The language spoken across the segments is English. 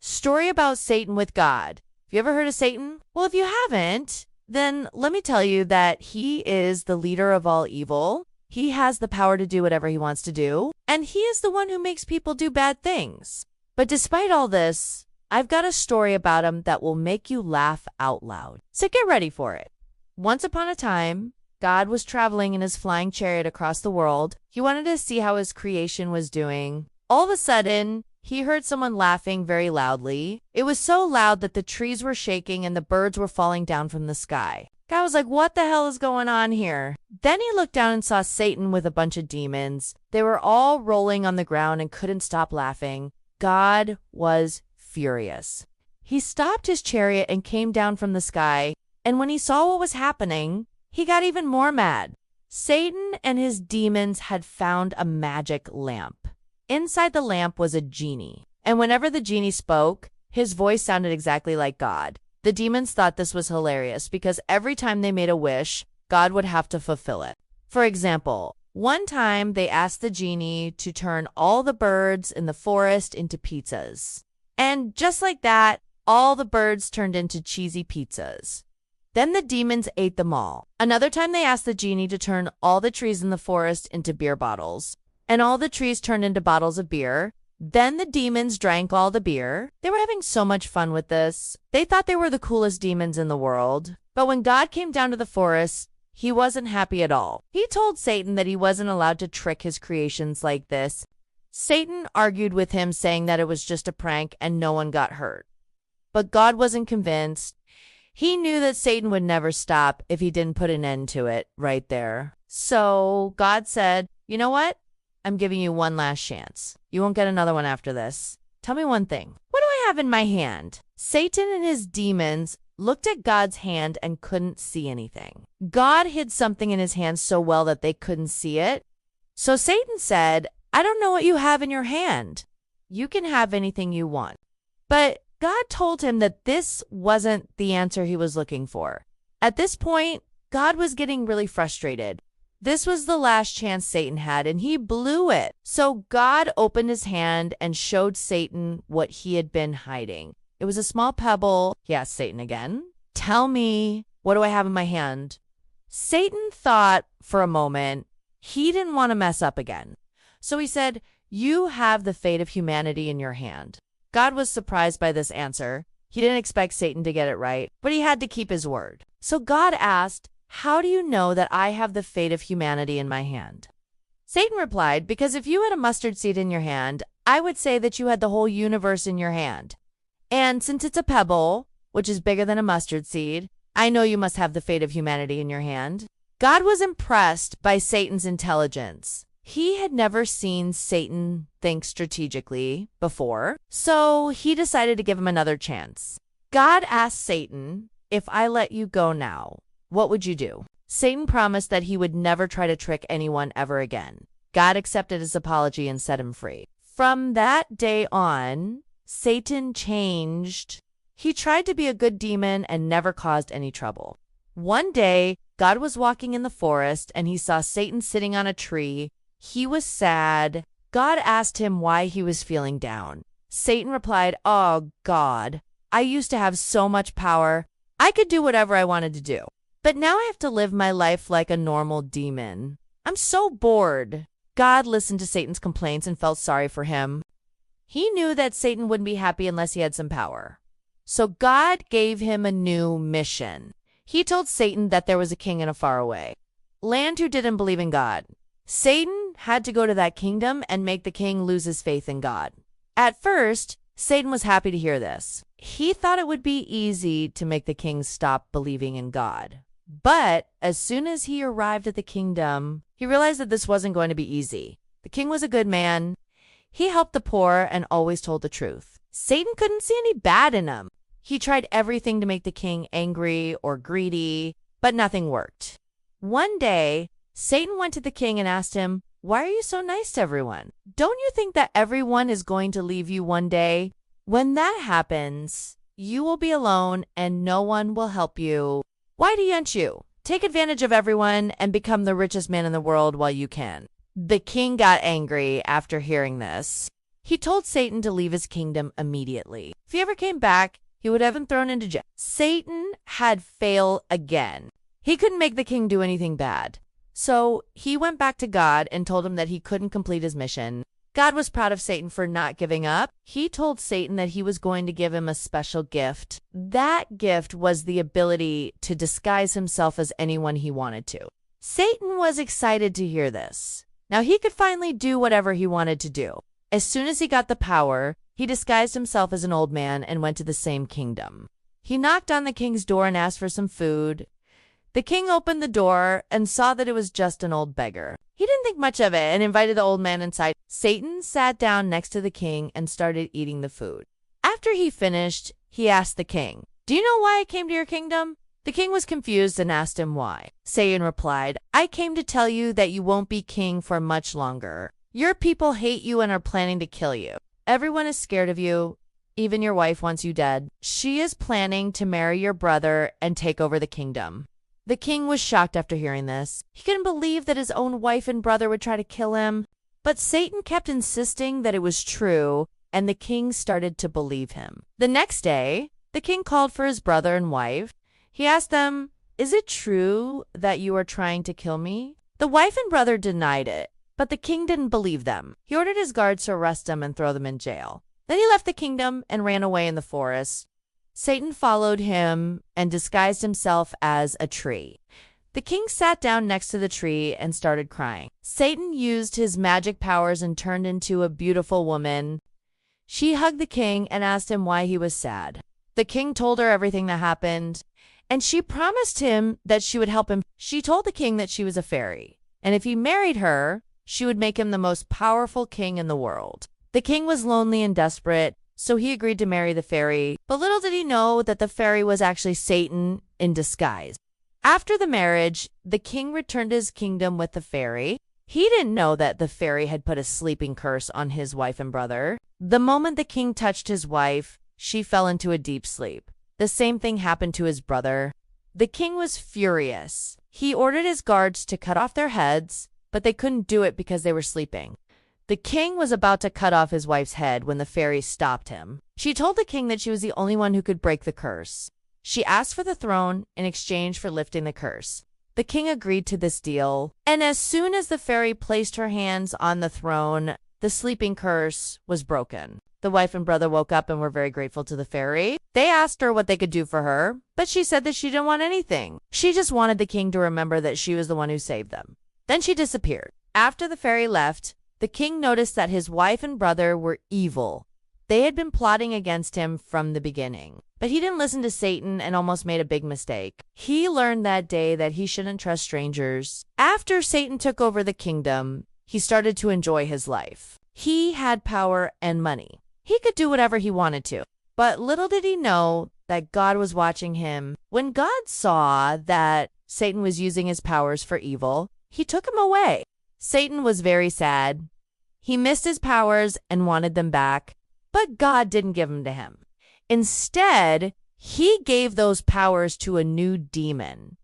Story about Satan with God. Have you ever heard of Satan? Well, if you haven't, then let me tell you that he is the leader of all evil. He has the power to do whatever he wants to do, and he is the one who makes people do bad things. But despite all this, I've got a story about him that will make you laugh out loud. So get ready for it. Once upon a time, God was traveling in his flying chariot across the world. He wanted to see how his creation was doing. All of a sudden, he heard someone laughing very loudly. It was so loud that the trees were shaking and the birds were falling down from the sky. God was like, what the hell is going on here? Then he looked down and saw Satan with a bunch of demons. They were all rolling on the ground and couldn't stop laughing. God was furious. He stopped his chariot and came down from the sky, and when he saw what was happening, he got even more mad. Satan and his demons had found a magic lamp. Inside the lamp was a genie, and whenever the genie spoke, his voice sounded exactly like God. The demons thought this was hilarious because every time they made a wish, God would have to fulfill it. For example, one time they asked the genie to turn all the birds in the forest into pizzas. And just like that, all the birds turned into cheesy pizzas. Then the demons ate them all. Another time they asked the genie to turn all the trees in the forest into beer bottles. And all the trees turned into bottles of beer. Then the demons drank all the beer. They were having so much fun with this. They thought they were the coolest demons in the world. But when God came down to the forest, he wasn't happy at all. He told Satan that he wasn't allowed to trick his creations like this. Satan argued with him, saying that it was just a prank and no one got hurt. But God wasn't convinced. He knew that Satan would never stop if he didn't put an end to it right there. So God said, you know what? I'm giving you one last chance. You won't get another one after this. Tell me one thing. What do I have in my hand? Satan and his demons looked at God's hand and couldn't see anything. God hid something in his hand so well that they couldn't see it. So Satan said, I don't know what you have in your hand. You can have anything you want. But God told him that this wasn't the answer he was looking for. At this point, God was getting really frustrated. This was the last chance Satan had, and he blew it. So God opened his hand and showed Satan what he had been hiding. It was a small pebble. He asked Satan again, tell me, what do I have in my hand? Satan thought for a moment. He didn't want to mess up again. So he said, you have the fate of humanity in your hand. God was surprised by this answer. He didn't expect Satan to get it right, but he had to keep his word. So God asked, how do you know that I have the fate of humanity in my hand? Satan replied, because if you had a mustard seed in your hand, I would say that you had the whole universe in your hand. And since it's a pebble, which is bigger than a mustard seed, I know you must have the fate of humanity in your hand. God was impressed by Satan's intelligence. He had never seen Satan think strategically before, so he decided to give him another chance. God asked Satan, if I let you go now, what would you do? Satan promised that he would never try to trick anyone ever again. God accepted his apology and set him free. From that day on, Satan changed. He tried to be a good demon and never caused any trouble. One day, God was walking in the forest and he saw Satan sitting on a tree. He was sad. God asked him why he was feeling down. Satan replied, oh, God, I used to have so much power. I could do whatever I wanted to do. But now I have to live my life like a normal demon. I'm so bored. God listened to Satan's complaints and felt sorry for him. He knew that Satan wouldn't be happy unless he had some power. So God gave him a new mission. He told Satan that there was a king in a faraway land who didn't believe in God. Satan had to go to that kingdom and make the king lose his faith in God. At first, Satan was happy to hear this. He thought it would be easy to make the king stop believing in God. But as soon as he arrived at the kingdom, he realized that this wasn't going to be easy. The king was a good man. He helped the poor and always told the truth. Satan couldn't see any bad in him. He tried everything to make the king angry or greedy, but nothing worked. One day, Satan went to the king and asked him, why are you so nice to everyone? Don't you think that everyone is going to leave you one day? When that happens, you will be alone and no one will help you. Why don't you take advantage of everyone and become the richest man in the world while you can? The king got angry after hearing this. He told Satan to leave his kingdom immediately. If he ever came back, he would have him thrown into jail. Satan had failed again. He couldn't make the king do anything bad. So he went back to God and told him that he couldn't complete his mission. God was proud of Satan for not giving up. He told Satan that he was going to give him a special gift. That gift was the ability to disguise himself as anyone he wanted to. Satan was excited to hear this. Now he could finally do whatever he wanted to do. As soon as he got the power, he disguised himself as an old man and went to the same kingdom. He knocked on the king's door and asked for some food. The king opened the door and saw that it was just an old beggar. He didn't think much of it and invited the old man inside. Satan sat down next to the king and started eating the food. After he finished, he asked the king, "Do you know why I came to your kingdom?" The king was confused and asked him why. Satan replied, "I came to tell you that you won't be king for much longer. Your people hate you and are planning to kill you. Everyone is scared of you. Even your wife wants you dead. She is planning to marry your brother and take over the kingdom." The king was shocked after hearing this. He couldn't believe that his own wife and brother would try to kill him. But Satan kept insisting that it was true, and the king started to believe him. The next day, the king called for his brother and wife. He asked them, "Is it true that you are trying to kill me?" The wife and brother denied it, but the king didn't believe them. He ordered his guards to arrest them and throw them in jail. Then he left the kingdom and ran away in the forest. Satan followed him and disguised himself as a tree. The king sat down next to the tree and started crying. Satan used his magic powers and turned into a beautiful woman. She hugged the king and asked him why he was sad. The king told her everything that happened, and she promised him that she would help him. She told the king that she was a fairy, and if he married her, she would make him the most powerful king in the world. The king was lonely and desperate, so he agreed to marry the fairy, but little did he know that the fairy was actually Satan in disguise. After the marriage, the king returned to his kingdom with the fairy. He didn't know that the fairy had put a sleeping curse on his wife and brother. The moment the king touched his wife, she fell into a deep sleep. The same thing happened to his brother. The king was furious. He ordered his guards to cut off their heads, but they couldn't do it because they were sleeping. The king was about to cut off his wife's head when the fairy stopped him. She told the king that she was the only one who could break the curse. She asked for the throne in exchange for lifting the curse. The king agreed to this deal, and as soon as the fairy placed her hands on the throne, the sleeping curse was broken. The wife and brother woke up and were very grateful to the fairy. They asked her what they could do for her, but she said that she didn't want anything. She just wanted the king to remember that she was the one who saved them. Then she disappeared. After the fairy left, the king noticed that his wife and brother were evil. They had been plotting against him from the beginning. But he didn't listen to Satan and almost made a big mistake. He learned that day that he shouldn't trust strangers. After Satan took over the kingdom, he started to enjoy his life. He had power and money. He could do whatever he wanted to. But little did he know that God was watching him. When God saw that Satan was using his powers for evil, he took him away. Satan was very sad. He missed his powers and wanted them back, but God didn't give them to him. Instead, he gave those powers to a new demon.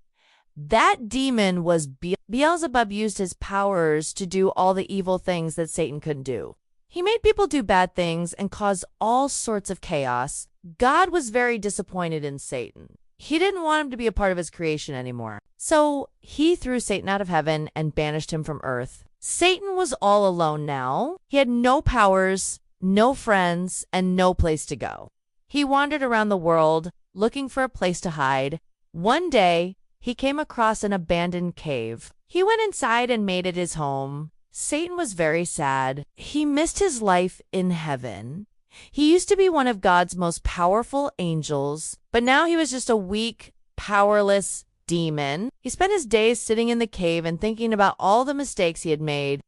That demon was Beelzebub. Used his powers to do all the evil things that Satan couldn't do. He made people do bad things and caused all sorts of chaos. God was very disappointed in Satan. He didn't want him to be a part of his creation anymore. So he threw Satan out of heaven and banished him from earth. Satan was all alone now. He had no powers, no friends, and no place to go. He wandered around the world looking for a place to hide. One day, he came across an abandoned cave. He went inside and made it his home. Satan was very sad. He missed his life in heaven. He used to be one of God's most powerful angels, but now he was just a weak, powerless demon. He spent his days sitting in the cave and thinking about all the mistakes he had made.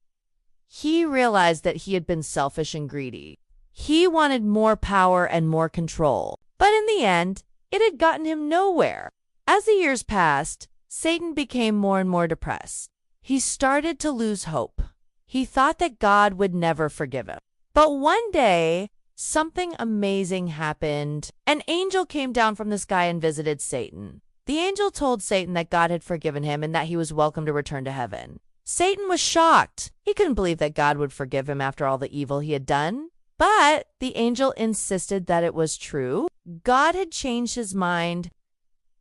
He realized that he had been selfish and greedy. He wanted more power and more control, but in the end, it had gotten him nowhere. As the years passed, Satan became more and more depressed. He started to lose hope. He thought that God would never forgive him. But one day, something amazing happened. An angel came down from the sky and visited Satan. The angel told Satan that God had forgiven him and that he was welcome to return to heaven. Satan was shocked. He couldn't believe that God would forgive him after all the evil he had done. But the angel insisted that it was true. God had changed his mind.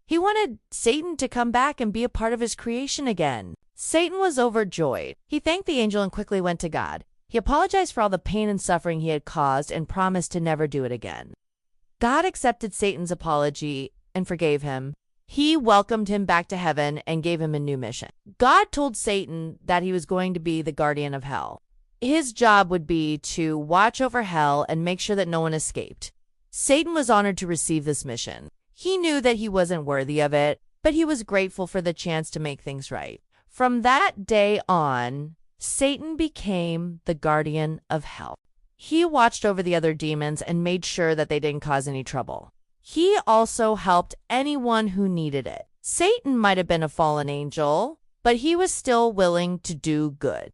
He wanted Satan to come back and be a part of his creation again. Satan was overjoyed. He thanked the angel and quickly went to God. He apologized for all the pain and suffering he had caused and promised to never do it again. God accepted Satan's apology and forgave him. He welcomed him back to heaven and gave him a new mission. God told Satan that he was going to be the guardian of hell. His job would be to watch over hell and make sure that no one escaped. Satan was honored to receive this mission. He knew that he wasn't worthy of it, but he was grateful for the chance to make things right. From that day on, Satan became the guardian of hell. He watched over the other demons and made sure that they didn't cause any trouble. He also helped anyone who needed it. Satan might have been a fallen angel, but he was still willing to do good.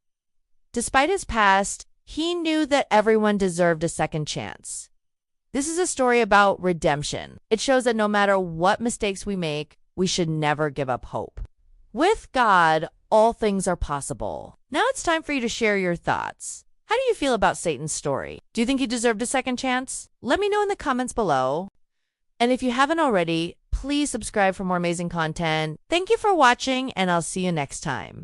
Despite his past, he knew that everyone deserved a second chance. This is a story about redemption. It shows that no matter what mistakes we make, we should never give up hope. With God, all things are possible. Now it's time for you to share your thoughts. How do you feel about Satan's story? Do you think he deserved a second chance? Let me know in the comments below. And if you haven't already, please subscribe for more amazing content. Thank you for watching, and I'll see you next time.